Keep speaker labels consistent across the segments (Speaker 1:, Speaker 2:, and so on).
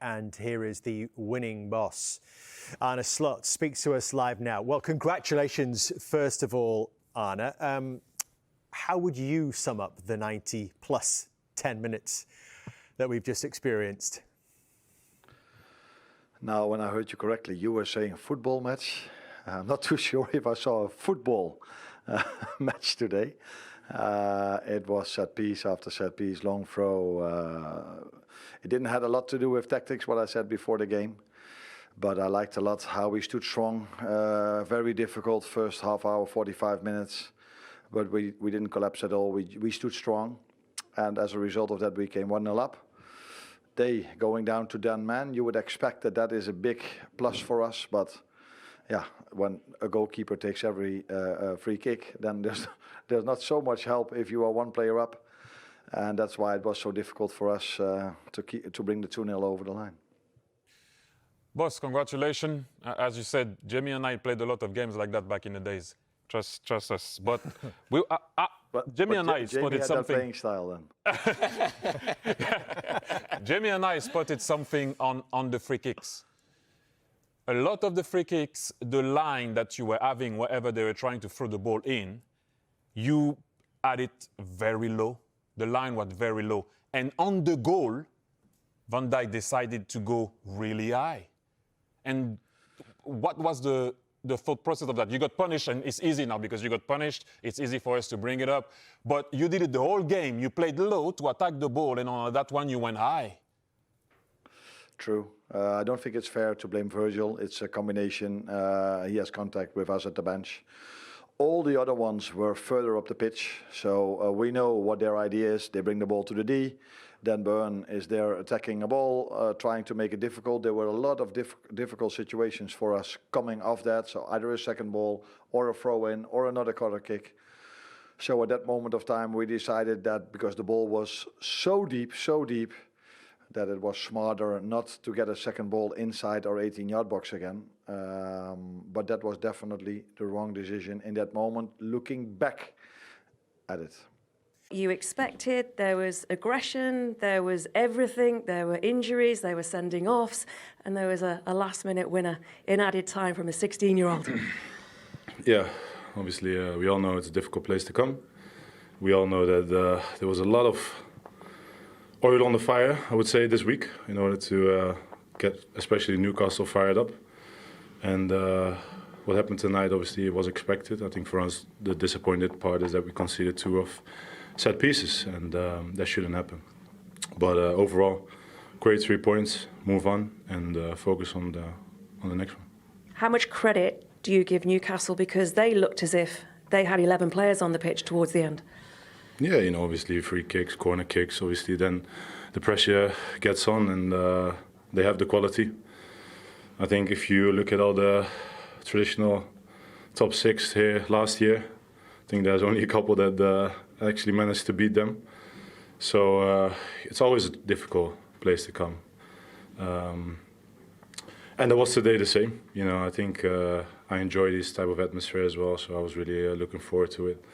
Speaker 1: And here is the winning boss. Arne Slot speaks to us live now. Well, congratulations, first of all, Arne. How would you sum up the 90 plus 10 minutes that we've just experienced?
Speaker 2: Now, when I heard you correctly, you were saying football match. I'm not too sure if I saw a football match today. It was set piece after set piece, long throw. It didn't have a lot to do with tactics, what I said before the game. But I liked a lot how we stood strong. Very difficult first half hour, 45 minutes. But we didn't collapse at all. We stood strong. And as a result of that, we came 1-0 up. They going down to 10 men, you would expect that is a big plus for us. But yeah, when a goalkeeper takes every free kick, then there's not so much help if you are one player up. And that's why it was so difficult for us to bring the 2-0 over the line.
Speaker 3: Boss, congratulations. As you said, Jamie and I played a lot of games like that back in the days. Trust us. But Jamie and I spotted something.
Speaker 2: Playing style then.
Speaker 3: Jamie and I spotted something on the free kicks. A lot of the free kicks, the line that you were having wherever they were trying to throw the ball in, you had it very low. The line was very low. And on the goal, Van Dijk decided to go really high. And what was the thought process of that? You got punished, and it's easy now because you got punished. It's easy for us to bring it up. But you did it the whole game. You played low to attack the ball, and on that one you went high.
Speaker 2: True. I don't think it's fair to blame Virgil. It's a combination. He has contact with us at the bench. All the other ones were further up the pitch, so we know what their idea is. They bring the ball to the D, then Byrne is there attacking a ball, trying to make it difficult. There were a lot of difficult situations for us coming off that, so either a second ball or a throw-in or another corner kick. So at that moment of time, we decided that because the ball was so deep, that it was smarter not to get a second ball inside our 18-yard box again. But that was definitely the wrong decision in that moment, looking back at it.
Speaker 4: You expected, there was aggression, there was everything, there were injuries, there were sending offs, and there was a last-minute winner in added time from a 16-year-old.
Speaker 5: Yeah, obviously we all know it's a difficult place to come. We all know that there was a lot of oil on the fire, I would say, this week in order to get especially Newcastle fired up. And what happened tonight, obviously, it was expected. I think for us, the disappointed part is that we conceded 2 of set pieces, and that shouldn't happen. But overall, great 3 points, move on, and focus on the next one.
Speaker 4: How much credit do you give Newcastle, because they looked as if they had 11 players on the pitch towards the end?
Speaker 5: Yeah, you know, obviously free kicks, corner kicks, obviously then the pressure gets on, and they have the quality. I think if you look at all the traditional top 6 here last year, I think there's only a couple that actually managed to beat them. So it's always a difficult place to come. And that was today the same. You know, I think I enjoy this type of atmosphere as well, so I was really looking forward to it.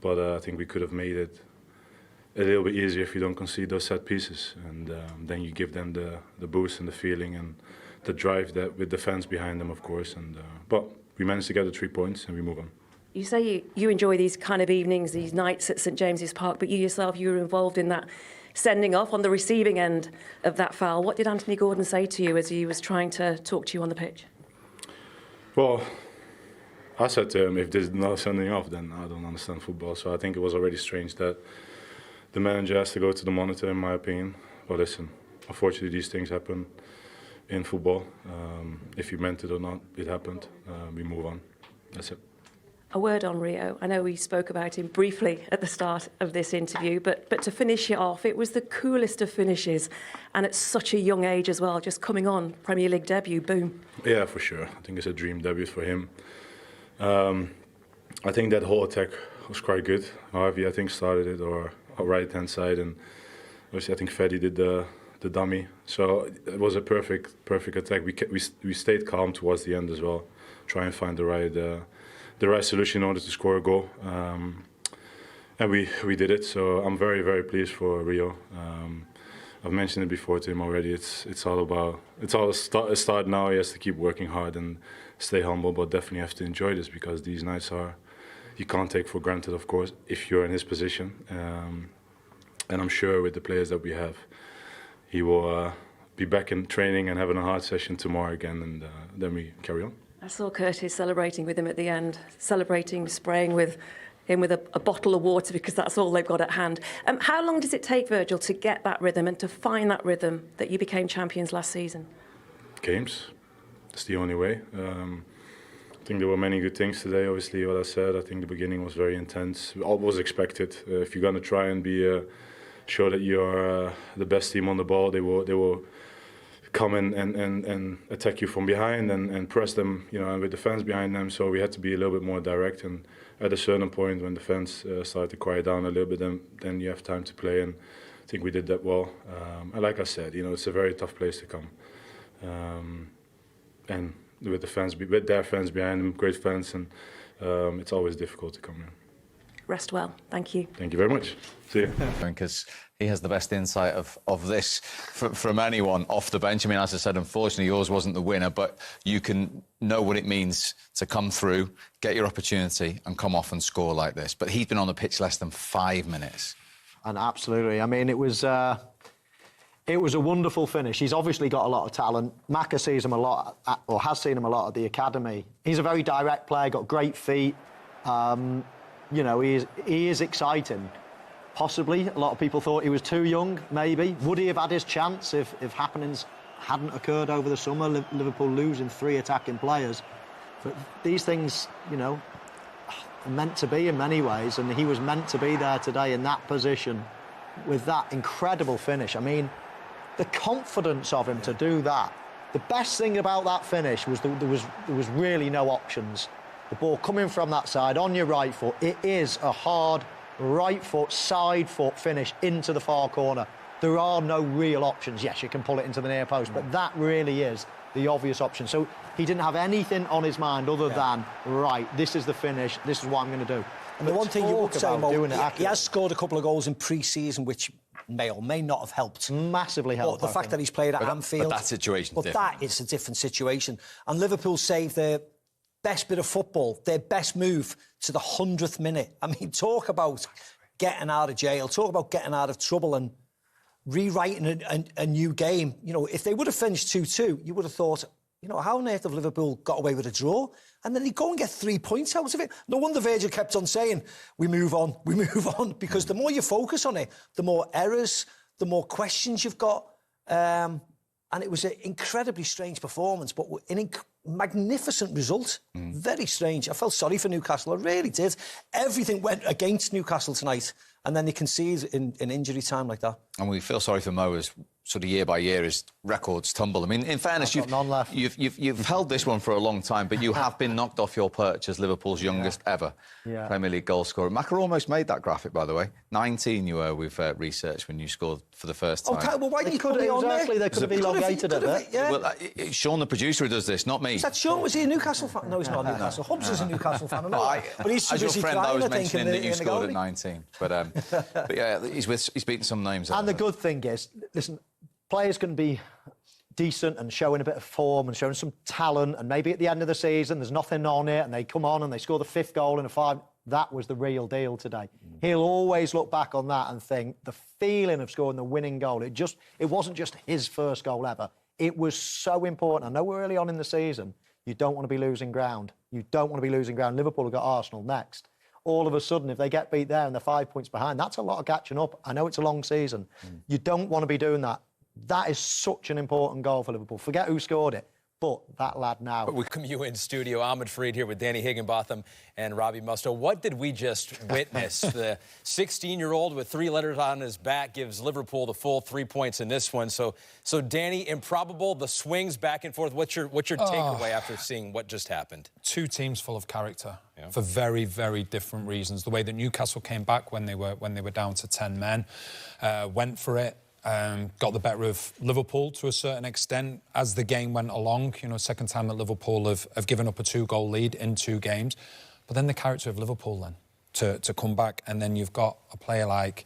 Speaker 5: But I think we could have made it a little bit easier if you don't concede those set pieces, and then you give them the boost and the feeling and the drive that with the fans behind them, of course. And but we managed to get the 3 points and we move on.
Speaker 4: You say you enjoy these kind of evenings, these nights at St James's Park, but you yourself, you were involved in that sending off on the receiving end of that foul. What did Anthony Gordon say to you as he was trying to talk to you on the pitch?
Speaker 5: Well, I said to him, if there's no sending off, then I don't understand football. So I think it was already strange that the manager has to go to the monitor, in my opinion. But listen, unfortunately these things happen in football. If you meant it or not, it happened. We move on. That's it.
Speaker 4: A word on Rio. I know we spoke about him briefly at the start of this interview, but to finish it off, it was the coolest of finishes, and at such a young age as well, just coming on, Premier League debut, boom.
Speaker 5: Yeah, for sure. I think it's a dream debut for him. I think that whole attack was quite good. Harvey, I think, started it, or right-hand side, and obviously I think Freddy did the dummy. So it was a perfect attack. We stayed calm towards the end as well, try and find the right solution in order to score a goal. And we did it, so I'm very, very pleased for Rio. I've mentioned it before to him already. It's all a start now. He has to keep working hard and stay humble, but definitely have to enjoy this, because these nights you can't take for granted, of course, if you're in his position. And I'm sure with the players that we have, he will be back in training and having a hard session tomorrow again, and then we carry on.
Speaker 4: I saw Curtis celebrating with him at the end, spraying with him with a bottle of water, because that's all they've got at hand. How long does it take, Virgil, to get that rhythm and to find that rhythm that you became champions last season?
Speaker 5: Games. That's the only way. I think there were many good things today. Obviously, what I said, I think the beginning was very intense. All was expected. If you're going to try and show that you're the best team on the ball, they will come and attack you from behind and press them, and with the fans behind them. So we had to be a little bit more direct. And at a certain point, when the fans started to quiet down a little bit, then you have time to play. And I think we did that well. And like I said, it's a very tough place to come. And with their fans behind them, great fans, and it's always difficult to come in.
Speaker 4: Rest well. Thank you.
Speaker 5: Thank you very much. See you.
Speaker 6: Because he has the best insight of this from anyone off the bench. I mean, as I said, unfortunately, yours wasn't the winner, but you can know what it means to come through, get your opportunity, and come off and score like this. But he's been on the pitch less than 5 minutes.
Speaker 7: And absolutely. I mean, it was a wonderful finish. He's obviously got a lot of talent. Maka sees him a lot, or has seen him a lot at the academy. He's a very direct player, got great feet. He is exciting. Possibly, a lot of people thought he was too young, maybe. Would he have had his chance if happenings hadn't occurred over the summer? Liverpool losing 3 attacking players. But these things, are meant to be in many ways, and he was meant to be there today in that position with that incredible finish. I mean, the confidence of him to do that. The best thing about that finish was there was really no options. The ball coming from that side on your right foot, it is a hard right foot, side foot finish into the far corner. There are no real options. Yes, you can pull it into the near post, but that really is the obvious option. So he didn't have anything on his mind other than, right, this is the finish, this is what I'm going to do.
Speaker 8: And the one thing you would say, Mo, he has scored a couple of goals in pre-season, which may or may not have helped.
Speaker 7: Massively helped.
Speaker 8: But the fact that he's played at Anfield...
Speaker 6: But that situation
Speaker 8: But that is a different situation. And Liverpool saved their best bit of football, their best move to the 100th minute. I mean, talk about getting out of jail, talk about getting out of trouble and rewriting a new game. If they would have finished 2-2, you would have thought, how on earth have Liverpool got away with a draw? And then they go and get 3 points out of it. No wonder Virgil kept on saying, we move on, because the more you focus on it, the more errors, the more questions you've got. And it was an incredibly strange performance, but an magnificent result. Very strange. I felt sorry for Newcastle. I really did. Everything went against Newcastle tonight, and then they concede in injury time like that.
Speaker 6: And we feel sorry for Mo as sort of year by year his records tumble. I mean, in fairness, you've held this one for a long time, but you have been knocked off your perch as Liverpool's youngest ever Premier League goal scorer. Maka almost made that graphic, by the way. 19 you were with research when you scored for the first time.
Speaker 8: Okay, well, why didn't you put it on there?
Speaker 7: They could have elongated it.
Speaker 8: Yeah.
Speaker 6: Well, Sean, the producer, who does this, not me.
Speaker 8: Is that Sean? Was he a Newcastle fan? No, he's not a Newcastle. Hobbs is a Newcastle fan. But he's too busy crying,
Speaker 6: I was
Speaker 8: I think,
Speaker 6: mentioning that you scored at 19. But yeah, he's beaten some names.
Speaker 7: And the good thing is, listen, players can be decent and showing a bit of form and showing some talent, and maybe at the end of the season there's nothing on it and they come on and they score the 5th goal in a 5. That was the real deal today. He'll always look back on that and think the feeling of scoring the winning goal, it wasn't just his first goal ever. It was so important. I know we're early on in the season. You don't want to be losing ground. Liverpool have got Arsenal next. All of a sudden, if they get beat there and they're 5 points behind, that's a lot of catching up. I know it's a long season. You don't want to be doing that. That is such an important goal for Liverpool. Forget who scored it, but that lad now.
Speaker 9: We come you in studio. Ahmed Fareed here with Danny Higginbotham and Robbie Mustoe. What did we just witness? The 16-year-old with 3 letters on his back gives Liverpool the full 3 points in this one. So Danny, improbable, the swings back and forth. What's your takeaway after seeing what just happened?
Speaker 10: 2 teams full of character for very, very different reasons. The way that Newcastle came back when they were down to 10 men, went for it. Got the better of Liverpool to a certain extent as the game went along. Second time that Liverpool have given up a 2-goal lead in 2 games. But then the character of Liverpool then to come back, and then you've got a player like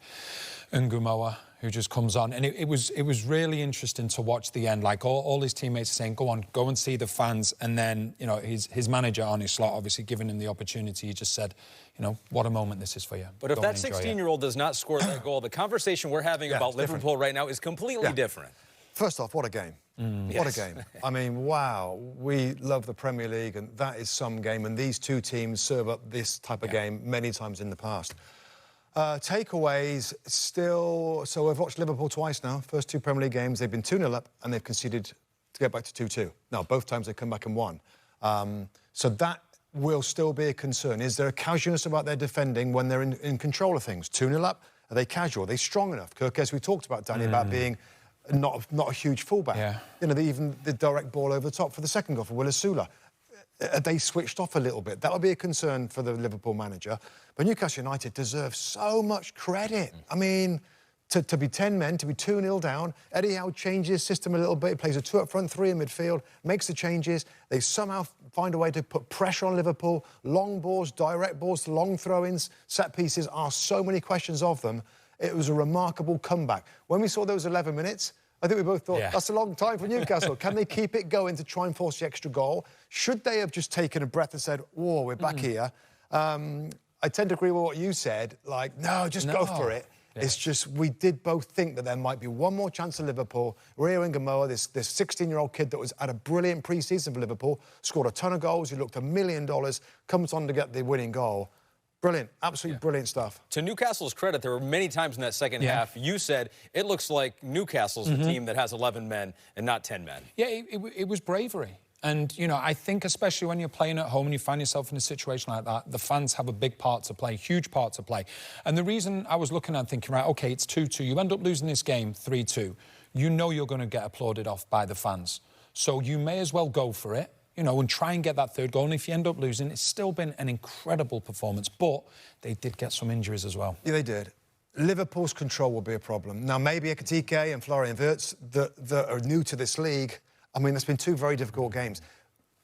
Speaker 10: Ngumoha who just comes on. And it was really interesting to watch the end. Like, all his teammates are saying, go on, go and see the fans. And then, you know, his manager, Arne, obviously giving him the opportunity, he just said, you know, what a moment this is for you.
Speaker 9: But if that 16-year-old does not score that goal, the conversation we're having about Liverpool right now is completely different.
Speaker 11: First off, what a game. What a game. I mean, wow. We love the Premier League, and that is some game. And these two teams serve up this type of game many times in the past. Takeaways, still... So I've watched Liverpool twice now. First two Premier League games, they've been 2-0 up, and they've conceded to get back to 2-2. Now, both times they've come back and won. So that will still be a concern. Is there a casualness about their defending when they're in control of things? 2-0 up, are they casual? Are they strong enough? Kirk, as we talked about, Danny, about being... Not a huge fullback.
Speaker 10: Yeah.
Speaker 11: You know, even the direct ball over the top for the second goal for Willisula. They switched off a little bit. That would be a concern for the Liverpool manager. But Newcastle United deserve so much credit. I mean, to be 10 men, to be 2-0 down, Eddie Howe changes his system a little bit. He plays a 2 up front, 3 in midfield, makes the changes. They somehow find a way to put pressure on Liverpool. Long balls, direct balls, long throw-ins, set pieces, ask so many questions of them. It was a remarkable comeback. When we saw those 11 minutes, I think we both thought, that's a long time for Newcastle. Can they keep it going to try and force the extra goal? Should they have just taken a breath and said, whoa, we're back here? I tend to agree with what you said. Like, no, just go for it. Yeah. It's just, we did both think that there might be one more chance of Liverpool. Rio Ngumoha, this 16-year-old kid that was at a brilliant pre-season for Liverpool, scored a ton of goals, he looked $1 million, comes on to get the winning goal. Brilliant, absolutely brilliant stuff.
Speaker 9: To Newcastle's credit, there were many times in that second half you said it looks like Newcastle's the team that has 11 men and not 10 men.
Speaker 10: Yeah, it was bravery. And, you know, I think especially when you're playing at home and you find yourself in a situation like that, the fans have a big part to play, huge part to play. And the reason I was looking at thinking, right, OK, it's 2-2. You end up losing this game 3-2. You know you're going to get applauded off by the fans. So you may as well go for it. You know, and try and get that third goal. And if you end up losing, it's still been an incredible performance. But they did get some injuries as well.
Speaker 11: Yeah, they did. Liverpool's control will be a problem. Now, maybe Ekitike and Florian Wirtz that are new to this league, I mean, there's been 2 very difficult games.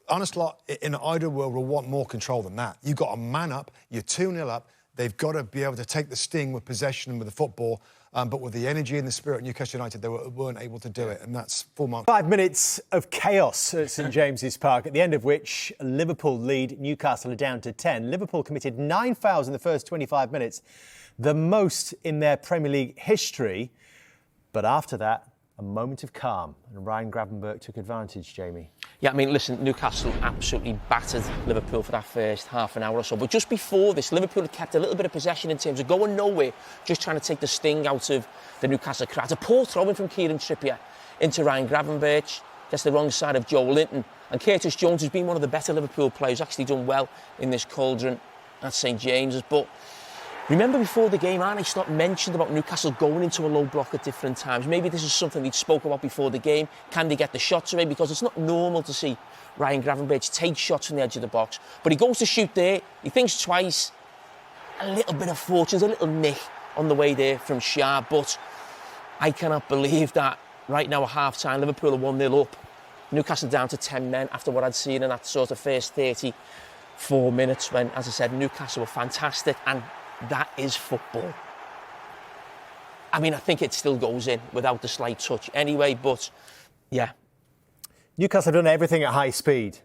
Speaker 11: Arne Slot, in an ideal world, will want more control than that. You've got a man up, you're 2-0 up. They've got to be able to take the sting with possession and with the football. But with the energy and the spirit of Newcastle United, they weren't able to do it, and that's full mark.
Speaker 1: 5 minutes of chaos at St James's Park, at the end of which Liverpool lead, Newcastle are down to 10. Liverpool committed 9 fouls in the first 25 minutes, the most in their Premier League history. But after that, a moment of calm, and Ryan Gravenberch took advantage, Jamie.
Speaker 12: Yeah, I mean, listen, Newcastle absolutely battered Liverpool for that first half an hour or so. But just before this, Liverpool had kept a little bit of possession in terms of going nowhere, just trying to take the sting out of the Newcastle crowd. A poor throw-in from Kieran Trippier into Ryan Gravenberch, gets the wrong side of Joe Linton. And Curtis Jones has been one of the better Liverpool players, actually done well in this cauldron at St James's. But remember before the game, Arne Slot mentioned about Newcastle going into a low block at different times. Maybe this is something they'd spoke about before the game. Can they get the shots away? Because it's not normal to see Ryan Gravenberch take shots from the edge of the box. But he goes to shoot there. He thinks twice. A little bit of fortune, a little nick on the way there from Shah. But I cannot believe that right now at half-time, Liverpool are 1-0 up. Newcastle down to 10 men after what I'd seen in that sort of first 34 minutes when, as I said, Newcastle were fantastic. And that is football. I mean, I think it still goes in without the slight touch anyway, but yeah.
Speaker 1: Newcastle have done everything at high speed,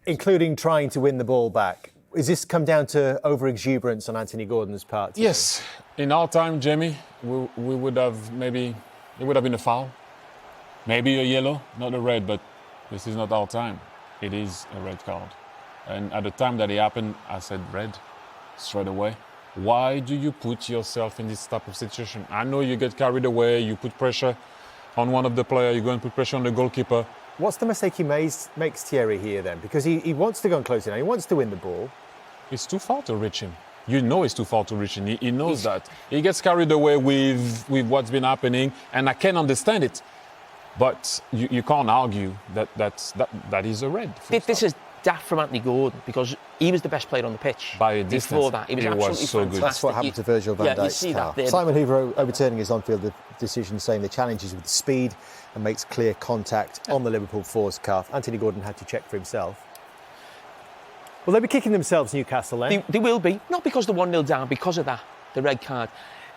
Speaker 1: including trying to win the ball back. Is this come down to over-exuberance on Anthony Gordon's part today?
Speaker 3: Yes. In our time, Jamie, we would have maybe... It would have been a foul. Maybe a yellow, not a red, but this is not our time. It is a red card. And at the time that it happened, I said red straight away. Why do you put yourself in this type of situation? I know you get carried away, you put pressure on one of the players, you go and put pressure on the goalkeeper.
Speaker 1: What's the mistake he makes Thierry here then? Because he wants to go and close it now, he wants to win the ball.
Speaker 3: It's too far to reach him. You know it's too far to reach him. He knows that. He gets carried away with what's been happening, and I can understand it. But you can't argue that is a red.
Speaker 12: This is daft from Anthony Gordon because he was the best player on the pitch.
Speaker 3: By a distance.
Speaker 12: Before that, he was absolutely
Speaker 3: so
Speaker 12: fantastic.
Speaker 3: good.
Speaker 1: That's what happened to Virgil van Dijk.
Speaker 12: Yeah, you see that there.
Speaker 1: Simon Hoover overturning his on-field decision, saying the challenge is with speed and makes clear contact on the Liverpool forward calf. Anthony Gordon had to check for himself. Will they be kicking themselves, Newcastle, then?
Speaker 12: They will be. Not because they're 1-0 down, because of that, the red card.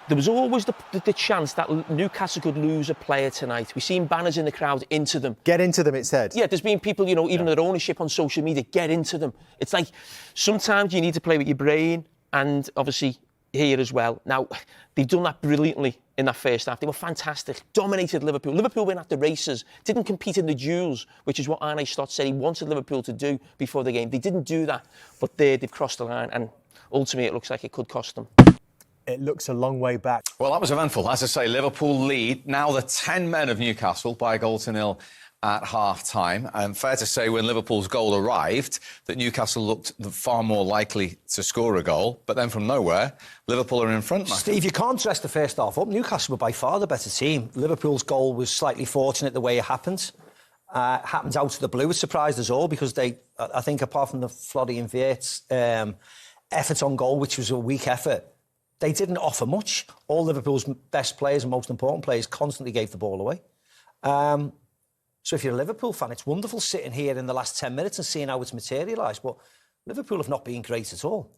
Speaker 12: there was always the chance that Newcastle could lose a player tonight. We've seen banners in the crowd, into them.
Speaker 1: Get into them, it said.
Speaker 12: Yeah, there's been people, even their ownership on social media, get into them. It's like sometimes you need to play with your brain, and obviously here as well. Now, they've done that brilliantly in that first half. They were fantastic, dominated Liverpool. Liverpool went at the races, didn't compete in the duels, which is what Arne Slot said he wanted Liverpool to do before the game. They didn't do that, but they've crossed the line, and ultimately it looks like it could cost them.
Speaker 1: It looks a long way back.
Speaker 6: Well, that was eventful. As I say, Liverpool lead now the 10 men of Newcastle by 1-0 at half-time. And fair to say, when Liverpool's goal arrived, that Newcastle looked far more likely to score a goal. But then from nowhere, Liverpool are in front.
Speaker 8: Steve, you can't dress the first half up. Newcastle were by far the better team. Liverpool's goal was slightly fortunate the way it happened. Happened out of the blue. It surprised us all because I think, apart from the Florian Wirtz effort on goal, which was a weak effort, they didn't offer much. All Liverpool's best players and most important players constantly gave the ball away. So if you're a Liverpool fan, it's wonderful sitting here in the last 10 minutes and seeing how it's materialised. But Liverpool have not been great at all.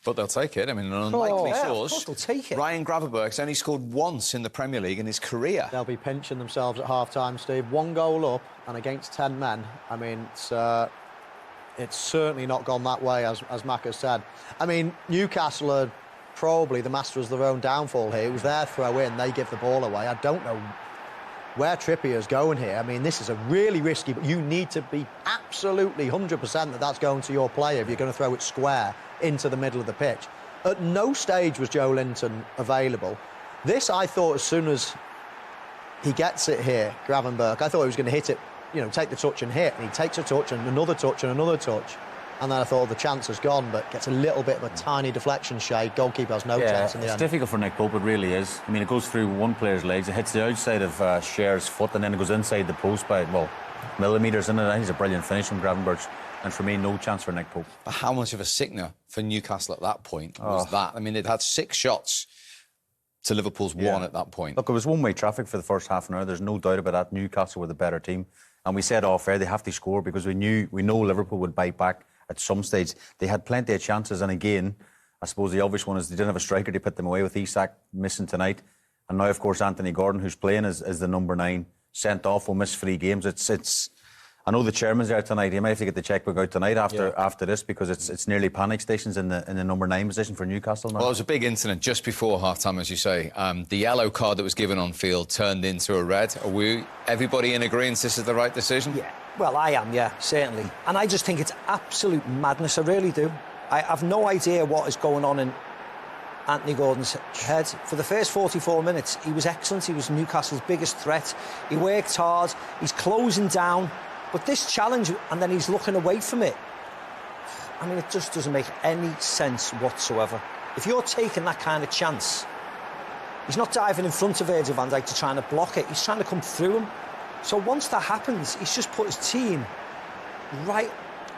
Speaker 6: But they'll take it. I mean, an unlikely
Speaker 8: Of
Speaker 6: source.
Speaker 8: course they'll take it.
Speaker 6: Ryan Gravenberch's only scored once in the Premier League in his career.
Speaker 7: They'll be pinching themselves at half-time, Steve. 1 goal up and against 10 men. I mean, it's certainly not gone that way, as Mac has said. I mean, Newcastle are probably the masters of their own downfall here. It was their throw-in. They give the ball away. I don't know where Trippier's going here. I mean, this is a really risky, but you need to be absolutely 100% that that's going to your player if you're going to throw it square into the middle of the pitch. At no stage was Joe Linton available. This, I thought, as soon as he gets it here, Gravenberch, I thought he was going to hit it, take the touch and hit. And he takes a touch and another touch and another touch. And then I thought the chance has gone, but gets a little bit of a tiny deflection shade. Goalkeeper has no chance in the end.
Speaker 13: It's difficult for Nick Pope, it really is. I mean, it goes through one player's legs, it hits the outside of Scher's foot, and then it goes inside the post by, millimetres in it. I think it's a brilliant finish from Gravenberch. And for me, no chance for Nick Pope.
Speaker 6: But how much of a sickener for Newcastle at that point was that? I mean, they'd had 6 shots to Liverpool's 1 at that point.
Speaker 13: Look, it was one-way traffic for the first half an hour. There's no doubt about that. Newcastle were the better team. And we said off air they have to score because we know Liverpool would bite back at some stage. They had plenty of chances, and again, I suppose the obvious one is they didn't have a striker to put them away, with Isak missing tonight. And now, of course, Anthony Gordon, who's playing as the number 9, sent off, will miss 3 games. It's I know the chairman's there tonight. He might have to get the chequebook out tonight after this, because it's nearly panic stations in the number 9 position for Newcastle now.
Speaker 6: Well, it was a big incident just before half-time, as you say. The yellow card that was given on field turned into a red. Are everybody in agreement this is the right decision?
Speaker 8: Yeah, well, I am, certainly. And I just think it's absolute madness, I really do. I have no idea what is going on in Anthony Gordon's head. For the first 44 minutes, he was excellent. He was Newcastle's biggest threat. He worked hard. He's closing down. But this challenge, and then he's looking away from it. I mean, it just doesn't make any sense whatsoever. If you're taking that kind of chance, he's not diving in front of Virgil van Dijk to try and block it. He's trying to come through him. So once that happens, he's just put his team right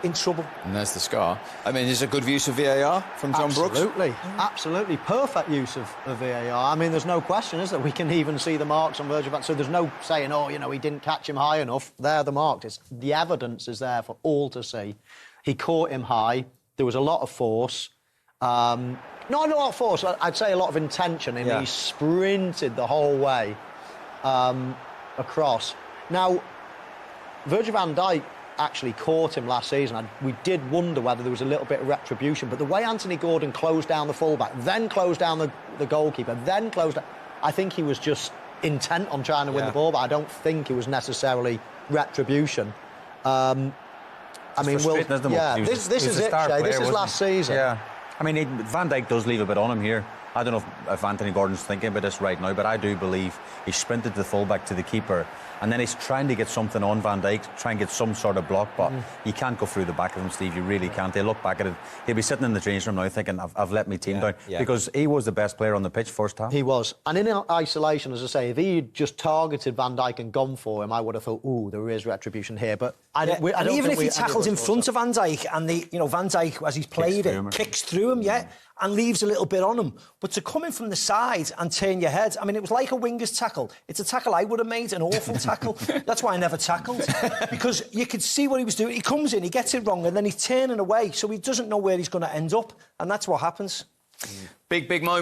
Speaker 8: in trouble.
Speaker 6: And there's the scar. I mean, is it a good use of VAR from John Brooks?
Speaker 7: Absolutely. Perfect use of VAR. I mean, there's no question, is there? We can even see the marks on Virgil van Dijk. So there's no saying, he didn't catch him high enough. They're the marks. The evidence is there for all to see. He caught him high. There was a lot of force. Not a lot of force. I'd say a lot of intention. And he sprinted the whole way across. Now, Virgil van Dijk actually caught him last season, and we did wonder whether there was a little bit of retribution. But the way Anthony Gordon closed down the fullback, then closed down the goalkeeper, then closed down, I think he was just intent on trying to win the ball, but I don't think it was necessarily retribution. I mean, this is it, Shay. This is last season.
Speaker 13: Yeah. I mean, Van Dijk does leave a bit on him here. I don't know if Anthony Gordon's thinking about this right now, but I do believe he sprinted the fullback to the keeper, and then he's trying to get something on Van Dijk, try and get some sort of block, but you can't go through the back of him, Steve. You really can't. They look back at it. He'll be sitting in the changing room now thinking, I've let my team down, because he was the best player on the pitch first half.
Speaker 7: He was. And in isolation, as I say, if he had just targeted Van Dijk and gone for him, I would have thought, there is retribution here. But I don't
Speaker 8: even if he tackles in front of Van Dijk, and Van Dijk, as he's played kicks through him, and leaves a little bit on him. But to come in from the side and turn your head, I mean, it was like a winger's tackle. It's a tackle I would have made, an awful tackle. That's why I never tackled, because you could see what he was doing. He comes in, he gets it wrong, and then he's turning away, so he doesn't know where he's going to end up, and that's what happens.
Speaker 6: Big moment.